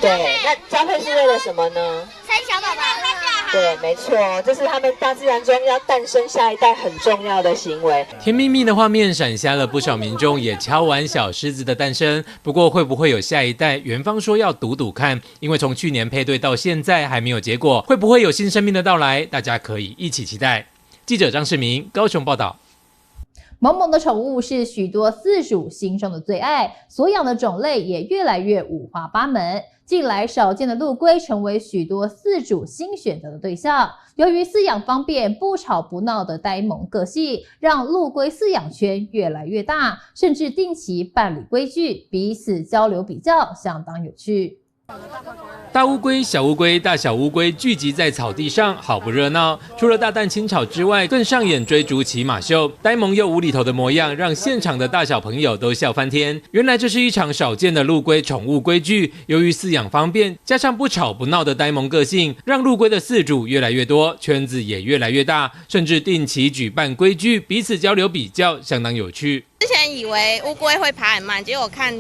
对，那交配是为了什么呢？生小宝宝。对，没错，这是他们大自然中要诞生下一代很重要的行为。甜蜜蜜的画面闪瞎了不少民众，也敲完小狮子的诞生。不过会不会有下一代？园方说要赌赌看，因为从去年配对到现在还没有结果，会不会有新生命的到来？大家可以一起期待。记者张世明高雄报道。萌萌的宠物是许多饲主心中的最爱，所养的种类也越来越五花八门。近来少见的陆龟成为许多饲主新选择的对象。由于饲养方便、不吵不闹的呆萌个性，让陆龟饲养圈越来越大，甚至定期办理龟聚，彼此交流比较相当有趣。大乌龟、小乌龟、大小乌龟聚集在草地上，好不热闹。除了大蛋清炒之外，更上演追逐骑马秀，呆萌又无厘头的模样，让现场的大小朋友都笑翻天。原来这是一场少见的陆龟宠物龟剧，由于饲养方便，加上不吵不闹的呆萌个性，让陆龟的饲主越来越多，圈子也越来越大，甚至定期举办龟剧，彼此交流比较，相当有趣。之前以为乌龟会爬很慢，结果看。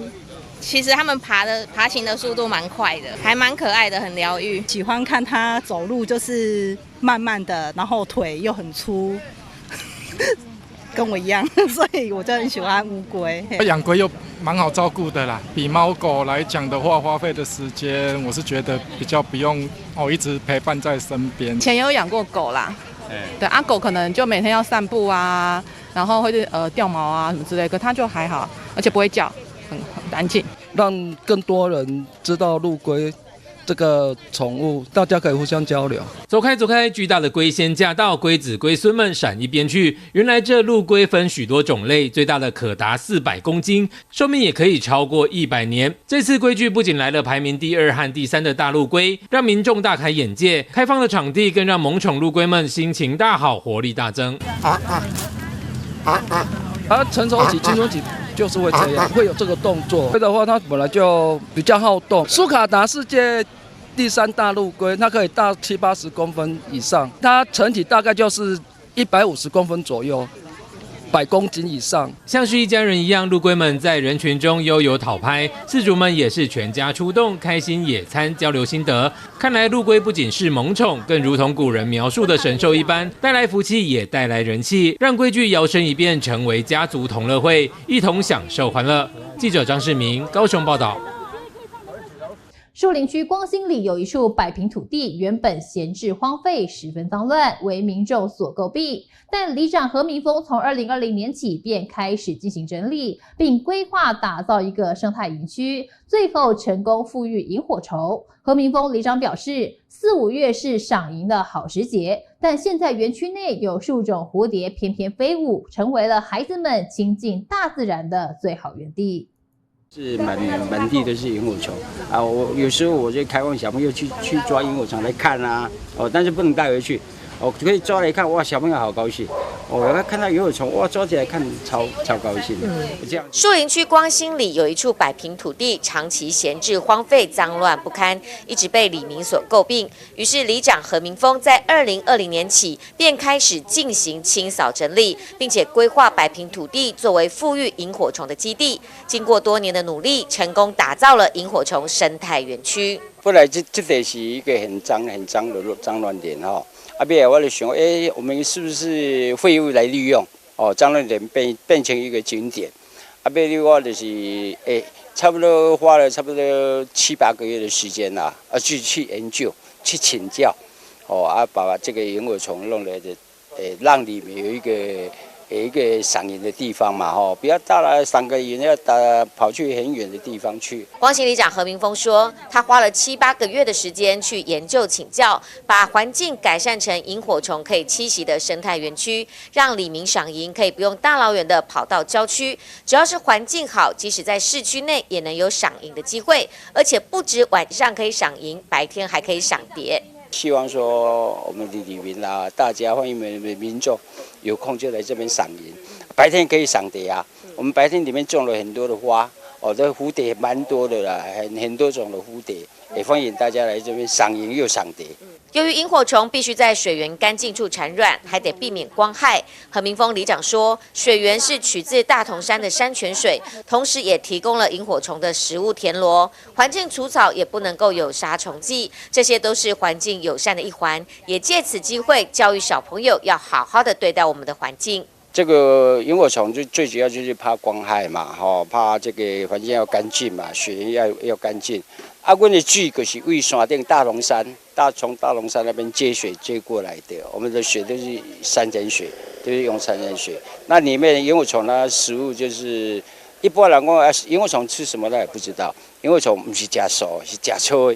其实他们爬行的速度蛮快的，还蛮可爱的，很疗愈。喜欢看它走路就是慢慢的，然后腿又很粗，跟我一样，所以我就很喜欢乌龟。养龟又蛮好照顾的啦，比猫狗来讲的话，花费的时间我是觉得比较不用一直陪伴在身边。以前有养过狗啦，对啊，狗可能就每天要散步啊，然后会掉毛啊什么之类的，可它就还好，而且不会叫。很安静，让更多人知道陆龟这个宠物，大家可以互相交流。走开走开，巨大的龟仙驾到，龟子龟孙们闪一边去。原来这陆龟分许多种类，最大的可达400公斤，寿命也可以超过100年。这次龟剧不仅来了排名第2和第3的大陆龟，让民众大开眼界。开放的场地更让萌宠陆龟们心情大好，活力大增。成熟期、青春期。就是会这样，会有这个动作。龟的话，它本来就比较好动。苏卡达世界第3大陆龟，它可以大70-80公分以上，它成体大概就是150公分左右，100公斤以上。像是一家人一样，陆龟们在人群中悠游讨拍，饲主们也是全家出动，开心野餐，交流心得。看来陆龟不仅是萌宠，更如同古人描述的神兽一般，带来福气也带来人气，让龟剧摇身一变成为家族同乐会，一同享受欢乐。记者张世明高雄报道。树林区光兴里有一处百坪土地，原本闲置荒废，十分脏乱，为民众所诟病。但里长何明峰从2020年起便开始进行整理，并规划打造一个生态园区，最后成功复育萤火虫。何明峰里长表示，4、5月是赏萤的好时节，但现在园区内有数种蝴蝶翩翩飞舞，成为了孩子们亲近大自然的最好园地。是满地都是萤火虫啊！我有时候我就开放小朋友去抓萤火虫来看啊，但是不能带回去。可以抓来看，哇，小朋友好高兴。我看到萤火虫，哇，抓起来看超高兴。这样。树林区光兴里有一处百坪土地，长期闲置荒废，脏乱不堪，一直被里民所诟病。于是里长何明峰在2020年起便开始进行清扫整理，并且规划百坪土地作为复育萤火虫的基地。经过多年的努力，成功打造了萤火虫生态园区。本来这里是一个很脏的脏乱点哈。后我就想，我们是不是废物来利用？脏乱点变成一个景点。我就是差不多花了差不多7、8个月的时间啦，去研究、去请教，把这个萤火虫弄来的，让里面有一个赏萤的地方嘛，不要到了赏个萤要跑去很远的地方去。光兴里长何明峰说，他花了7、8个月的时间去研究请教，把环境改善成萤火虫可以栖息的生态园区，让里民赏萤可以不用大老远的跑到郊区，只要是环境好，即使在市区内也能有赏萤的机会，而且不止晚上可以赏萤，白天还可以赏蝶。希望说我们的里民啦，大家欢迎民众有空就来这边赏萤，白天可以赏蝶啊。我们白天里面种了很多的花，这蝴蝶蛮多的啦，很多种的蝴蝶，也欢迎大家来这边赏萤又赏蝶。由于萤火虫必须在水源干净处产卵，还得避免光害。何明峰里长说，水源是取自大同山的山泉水，同时也提供了萤火虫的食物田螺，环境除草也不能够有杀虫剂，这些都是环境友善的一环。也借此机会教育小朋友要好好的对待我们的环境。这个萤火虫最主要就是怕光害嘛，怕这个环境要干净嘛，水源要干净。我们的水就是为山顶从大龙山那边接水接过来的，我们的水都是山泉水，都是用山泉水。那里面萤火虫呢，食物就是一般人讲萤火虫吃什么他也不知道，萤火虫不是吃素，是吃草，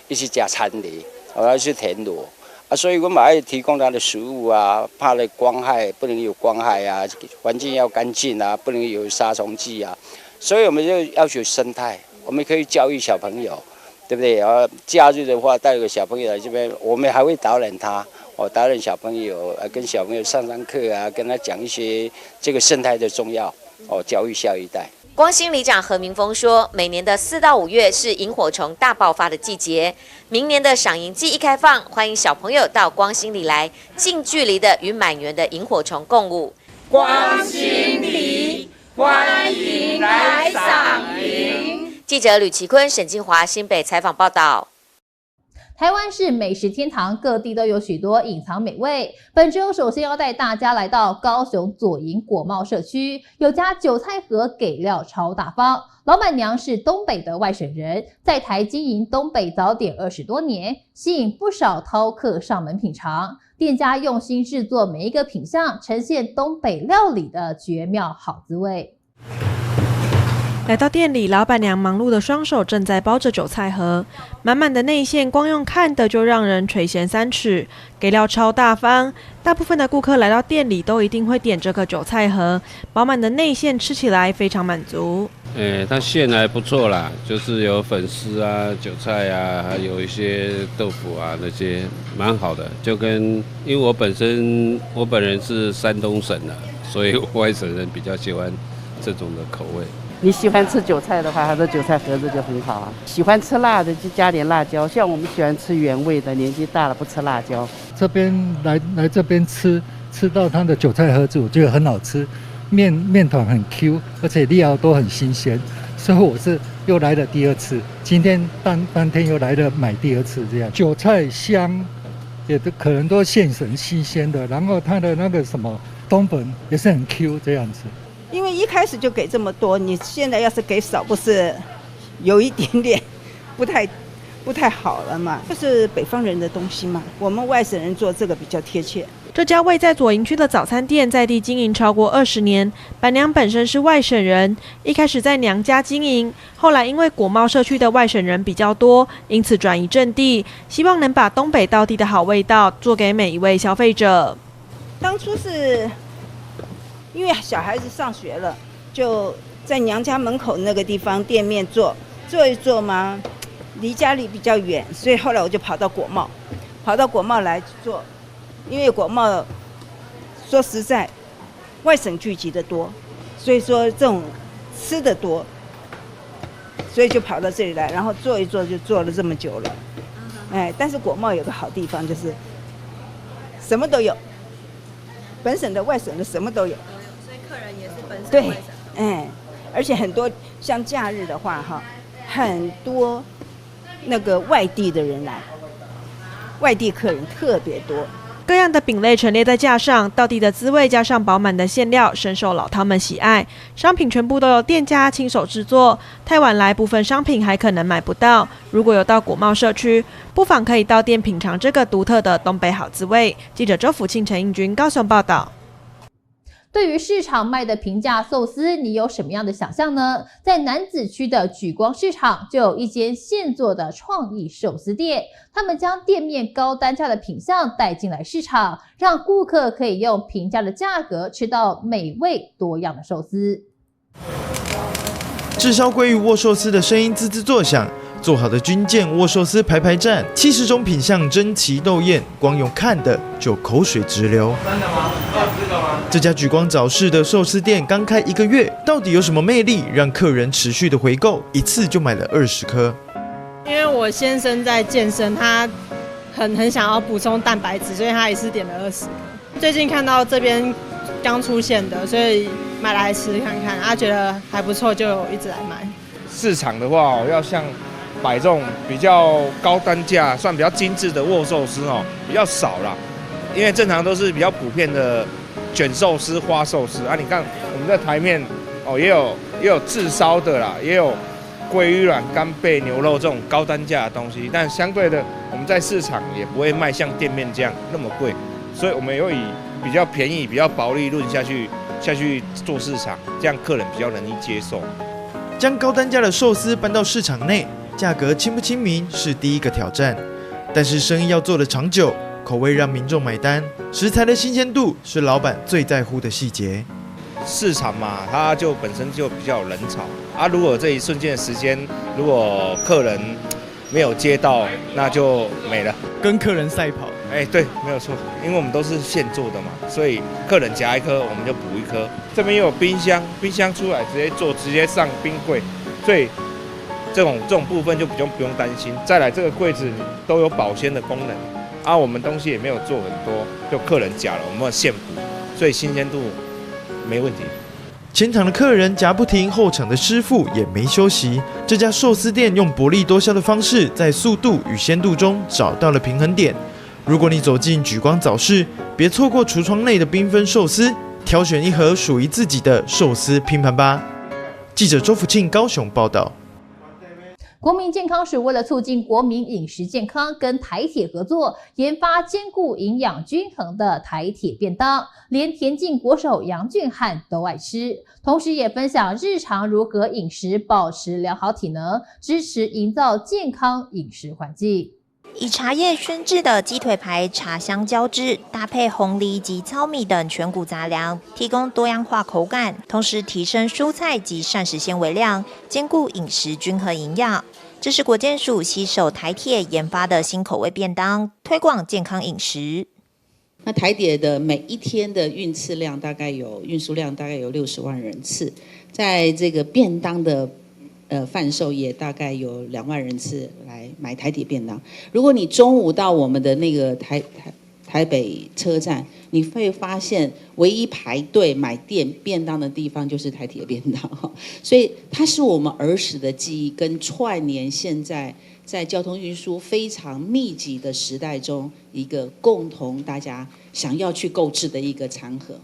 也是吃蚕类，它是田螺。所以我们还提供它的食物啊，怕了光害，不能有光害啊，环境要干净啊，不能有杀虫剂啊。所以我们就要求生态，我们可以教育小朋友，对不对？假日的话带个小朋友来这边，我们还会导览他，导览小朋友，跟小朋友上课啊，跟他讲一些这个生态的重要，教育下一代。光兴里长何明峰说，每年的4到5月是萤火虫大爆发的季节。明年的赏萤季一开放，欢迎小朋友到光兴里来，近距离的与满园的萤火虫共舞。光兴里，欢迎来赏萤。记者吕其坤、沈金华新北采访报道。台湾是美食天堂，各地都有许多隐藏美味。本周首先要带大家来到高雄左营果贸社区，有家韭菜盒给料超大方，老板娘是东北的外省人，在台经营东北早点20多年，吸引不少饕客上门品尝。店家用心制作每一个品项，呈现东北料理的绝妙好滋味。来到店里，老板娘忙碌的双手正在包着韭菜盒，满满的内馅，光用看的就让人垂涎3尺，给料超大方。大部分的顾客来到店里都一定会点这个韭菜盒，饱满的内馅吃起来非常满足。它馅还不错啦，就是有粉丝啊、韭菜啊，还有一些豆腐啊，那些蛮好的。就跟因为我本人是山东省的，所以外省人比较喜欢这种的口味。你喜欢吃韭菜的话，它的韭菜盒子就很好啊。喜欢吃辣的就加点辣椒，像我们喜欢吃原味的，年纪大了不吃辣椒。这边来这边吃到它的韭菜盒子，我觉得很好吃，面团很 Q， 而且料都很新鲜，所以我是又来了第2次。今天当天又来了买第2次这样。韭菜香，也可能都现成新鲜的，然后它的那个什么冬粉也是很 Q 这样子。因为一开始就给这么多，你现在要是给少，不是有一点点不太好了嘛？就是北方人的东西嘛，我们外省人做这个比较贴切。这家位在左营区的早餐店在地经营超过20年，板娘本身是外省人，一开始在娘家经营，后来因为果贸社区的外省人比较多，因此转移阵地，希望能把东北道地的好味道做给每一位消费者。当初是因为小孩子上学了，就在娘家门口那个地方店面做一做嘛，离家里比较远，所以后来我就跑到果贸来做。因为果贸说实在，外省聚集的多，所以说这种吃的多，所以就跑到这里来，然后做一做就做了这么久了。但是果贸有个好地方就是什么都有，本省的、外省的什么都有。客人也是本省对，而且很多像假日的话哈，很多那个外地的人来，外地客人特别多。各样的饼类陈列在架上，道地的滋味加上饱满的馅料，深受老饕们喜爱。商品全部都由店家亲手制作，太晚来部分商品还可能买不到。如果有到果贸社区，不妨可以到店品尝这个独特的东北好滋味。记者周福庆、陈映君高雄报道。对于市场卖的平价寿司，你有什么样的想象呢？在楠梓区的莒光市场就有一间现做的创意寿司店，他们将店面高单价的品项带进来市场，让顾客可以用平价的价格吃到美味多样的寿司。炙烧鲑鱼握寿司的声音滋滋作响，做好的军舰握寿司排站，70种品项争奇斗艳，光用看的就口水直流。真的吗？20个吗？这家莒光早市的寿司店刚开1个月，到底有什么魅力让客人持续的回购，一次就买了20颗？因为我先生在健身，他很想要补充蛋白质，所以他也是点了20颗。最近看到这边刚出现的，所以买来吃看看，觉得还不错，就一直来买。市场的话，要像摆这种比较高单价、算比较精致的握寿司比较少啦，因为正常都是比较普遍的卷寿司、花寿司啊。你看我们在台面也有炙烧的啦，也有鲑鱼卵、干贝、牛肉这种高单价的东西，但相对的，我们在市场也不会卖像店面这样那么贵，所以我们也会以比较便宜、比较薄利润下去做市场，这样客人比较容易接受。将高单价的寿司搬到市场内，价格亲不亲民是第一个挑战，但是生意要做得长久，口味让民众买单，食材的新鲜度是老板最在乎的细节。市场嘛，它就本身就比较有人潮啊。如果这一瞬间的时间，如果客人没有接到那就没了。跟客人赛跑。对，没有错，因为我们都是现做的嘛，所以客人夹一颗我们就补一颗。这边又有冰箱，冰箱出来直接做，直接上冰柜，所以这种部分就比较不用担心。再来这个柜子都有保鲜的功能，我们东西也没有做很多，就客人夹了我们要现补，所以新鲜度没问题。前场的客人夹不停，后场的师傅也没休息。这家寿司店用薄利多销的方式，在速度与鲜度中找到了平衡点。如果你走进莒光早市，别错过橱窗内的缤纷寿司，挑选一盒属于自己的寿司拼盘吧。记者周福庆高雄报道。国民健康署为了促进国民饮食健康，跟台铁合作，研发兼顾营养均衡的台铁便当，连田径国手杨俊翰都爱吃。同时也分享日常如何饮食保持良好体能，支持营造健康饮食环境。以茶叶熏制的鸡腿排，茶香交织，搭配红梨及糙米等全谷杂粮，提供多样化口感，同时提升蔬菜及膳食纤维量，兼顾饮食均衡营养。这是国健署携手台铁研发的新口味便当，推广健康饮食。那台铁的每一天的运输量大概有60万人次，在这个便当的贩售也大概有2万人次来买台铁便当。如果你中午到我们的那个台北车站，你会发现唯一排队买便当的地方就是台铁便当，所以它是我们儿时的记忆，跟串联现在在交通运输非常密集的时代中一个共同大家想要去购置的一个餐盒。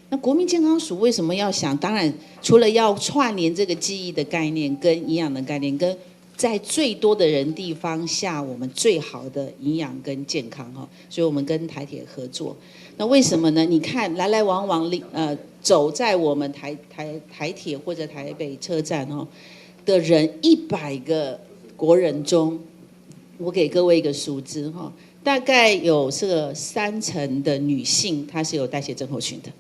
那国民健康署为什么要想？当然除了要串联这个记忆的概念跟营养的概念，跟在最多的人地方下我们最好的营养跟健康，所以我们跟台铁合作。那为什么呢？你看来来往往走在我们台铁或者台北车站的人，100个国人中，我给各位一个数字大概有这个30%的女性她是有代谢症候群的。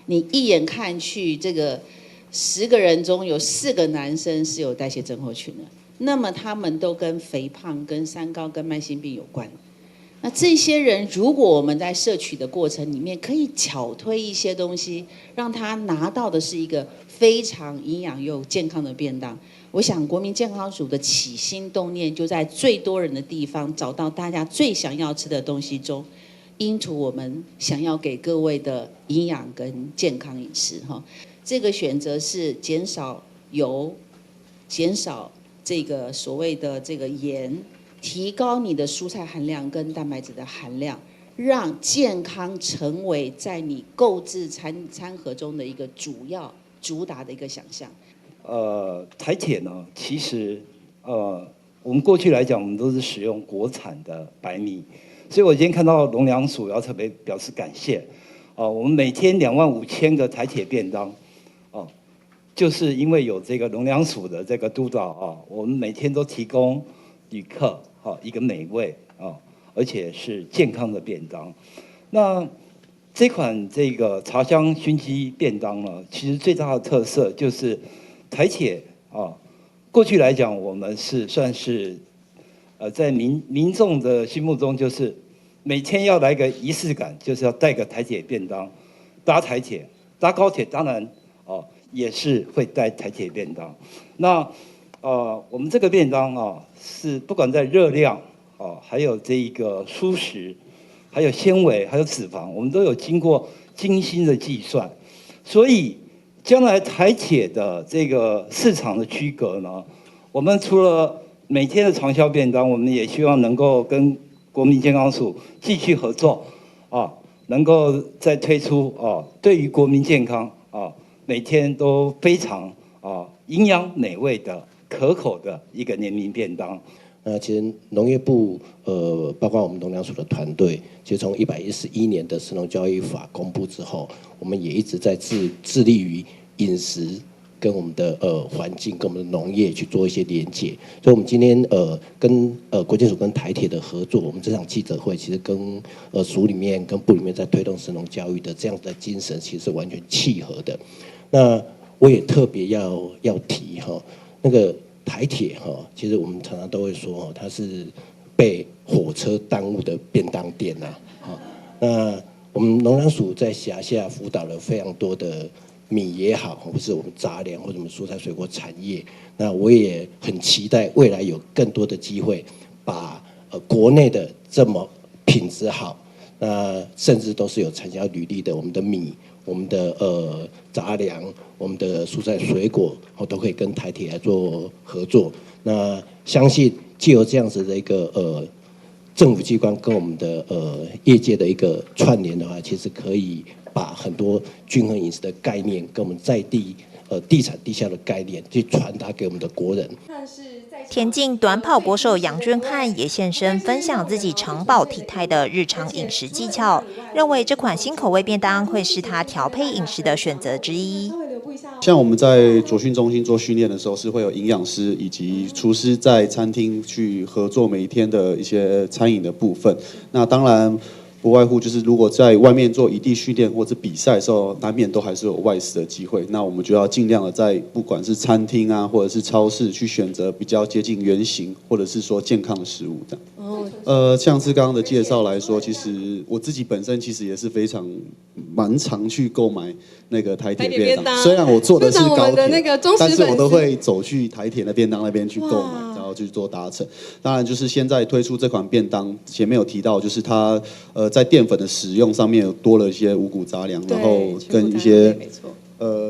你一眼看去，这个10个人中有4个男生是有代谢症候群的，那么他们都跟肥胖、跟三高、跟慢性病有关。那这些人，如果我们在摄取的过程里面可以巧推一些东西，让他拿到的是一个非常营养又健康的便当，我想国民健康署的起心动念就在最多人的地方找到大家最想要吃的东西中。因此我们想要给各位的营养跟健康饮食这个选择是减少油，减少这个所谓的这个盐，提高你的蔬菜含量跟蛋白质的含量，让健康成为在你购置餐盒中的一个主打的一个想象。台铁呢，其实我们过去来讲，我们都是使用国产的白米。所以我今天看到农粮署要特别表示感谢，我们每天25000个台铁便当，就是因为有这个农粮署的这个督导我们每天都提供旅客一个美味而且是健康的便当。那这款这个茶香熏鸡便当呢，其实最大的特色就是台铁过去来讲，我们是算是在民众的心目中，就是每天要来个仪式感，就是要带个台铁便当，搭台铁、搭高铁，当然也是会带台铁便当。那我们这个便当是不管在热量还有这一个蔬食，还有纤维，还有脂肪，我们都有经过精心的计算，所以将来台铁的这个市场的区隔呢，我们除了每天的长销便当，我们也希望能够跟国民健康署继续合作能够再推出对于国民健康每天都非常营养美味的可口的一个联名便当。其实农业部包括我们农粮署的团队，其实从111年的食农教育法公布之后，我们也一直在致力于饮食跟我们的环境跟我们的农业去做一些连结。所以我们今天跟国健署跟台铁的合作，我们这场记者会其实跟署里面跟部里面在推动食农教育的这样的精神，其实是完全契合的。那我也特别要提那个台铁其实我们常常都会说它是被火车耽误的便当店呐。那我们农粮署在辖下辅导了非常多的米也好，或是我们杂粮或者我们蔬菜水果产业。那我也很期待未来有更多的机会，把国内的这么品质好，那甚至都是有产销履历的我们的米、我们的杂粮、我们的蔬菜水果，都可以跟台铁来做合作。那相信藉由这样子的一个政府机关跟我们的业界的一个串联的话，其实可以把很多均衡饮食的概念跟我们在地地产地销的概念去传达给我们的国人。田径短跑国手杨娟翰也现身分享自己长保体态的日常饮食技巧，认为这款新口味便当会是他调配饮食的选择之一。像我们在左训中心做训练的时候，是会有营养师以及厨师在餐厅去合作每一天的一些餐饮的部分。那当然不外乎就是如果在外面做异地训练或者比赛的时候，难免都还是有外食的机会。那我们就要尽量的在不管是餐厅啊，或者是超市去选择比较接近原型或者是说健康的食物这样。像是刚刚的介绍来说，其实我自己本身其实也是非常蛮常去购买那个台铁便当，虽然我坐的是高铁，但是我都会走去台铁的便当那边去购买，然后去做搭乘。当然就是现在推出这款便当，前面有提到就是它在淀粉的使用上面有多了一些五谷杂粮，然后跟一些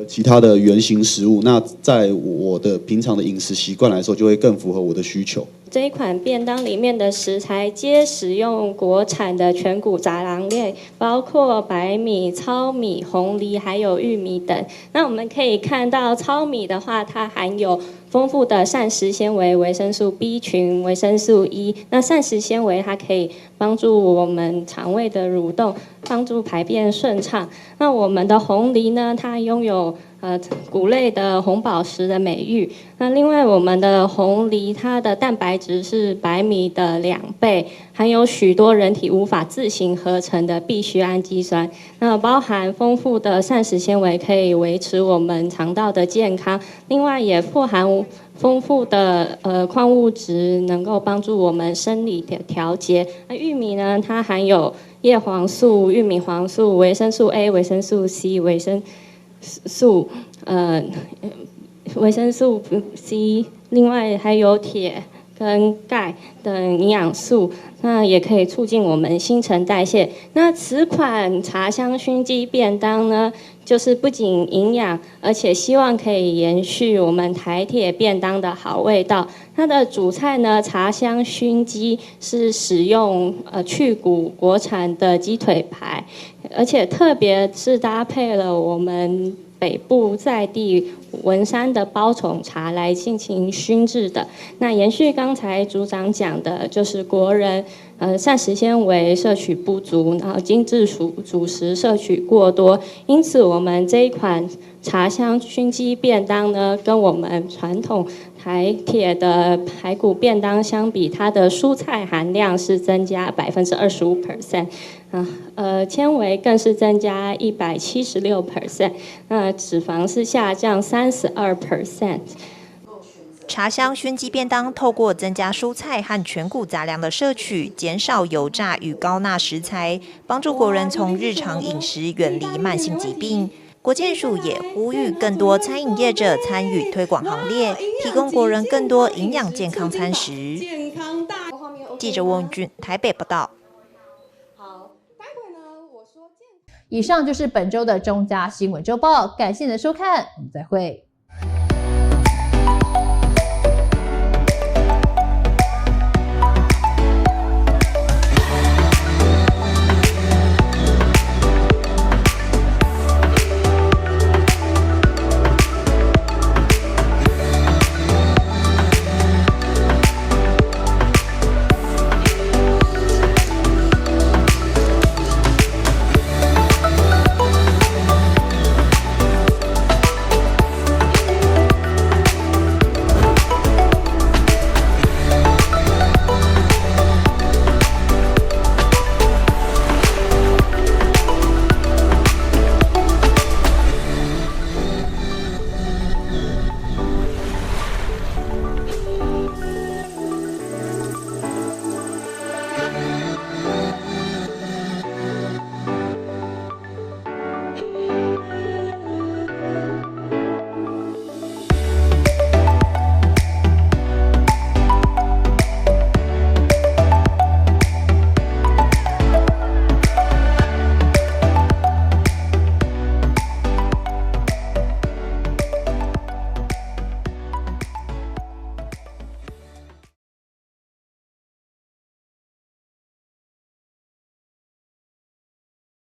其他的原型食物。那在我的平常的饮食习惯来说，就会更符合我的需求。这一款便当里面的食材皆使用国产的全谷杂粮类，包括白米、糙米、红藜还有玉米等。那我们可以看到糙米的话，它含有丰富的膳食纤维、维生素 B 群、维生素 E。那膳食纤维它可以帮助我们肠胃的蠕动，帮助排便顺畅。那我们的红藜呢，它拥有谷类的红宝石的美誉。那另外我们的红藜，它的蛋白质是白米的2倍，含有许多人体无法自行合成的必需氨基酸。那包含丰富的膳食纤维，可以维持我们肠道的健康。另外也富含丰富的矿物质，能够帮助我们生理的调节。那玉米呢，它含有叶黄素、玉米黄素、维生素 A、维生素 C、维生素 C， 另外还有铁跟钙等营养素，那也可以促进我们新陈代谢。那此款茶香熏鸡便当呢，就是不仅营养，而且希望可以延续我们台铁便当的好味道。它的主菜呢，茶香熏鸡是使用去骨国产的鸡腿排，而且特别是搭配了我们北部在地文山的包种茶来进行熏制的。那延续刚才组长讲的，就是国人膳食纤维摄取不足，然后精致主食摄取过多，因此我们这一款茶香熏鸡便当呢，跟我们传统台铁的排骨便当相比，它的蔬菜含量是增加25%，纤维更是增加176%，脂肪是下降32%。茶香熏鸡便当透过增加蔬菜和全谷杂粮的摄取，减少油炸与高钠食材，帮助国人从日常饮食远离慢性疾病。国健署也呼吁更多餐饮业者参与推广行列，提供国人更多营养健康餐食。记者翁俊台北报道。以上就是本周的中嘉新闻周报，感谢你的收看，我们再会。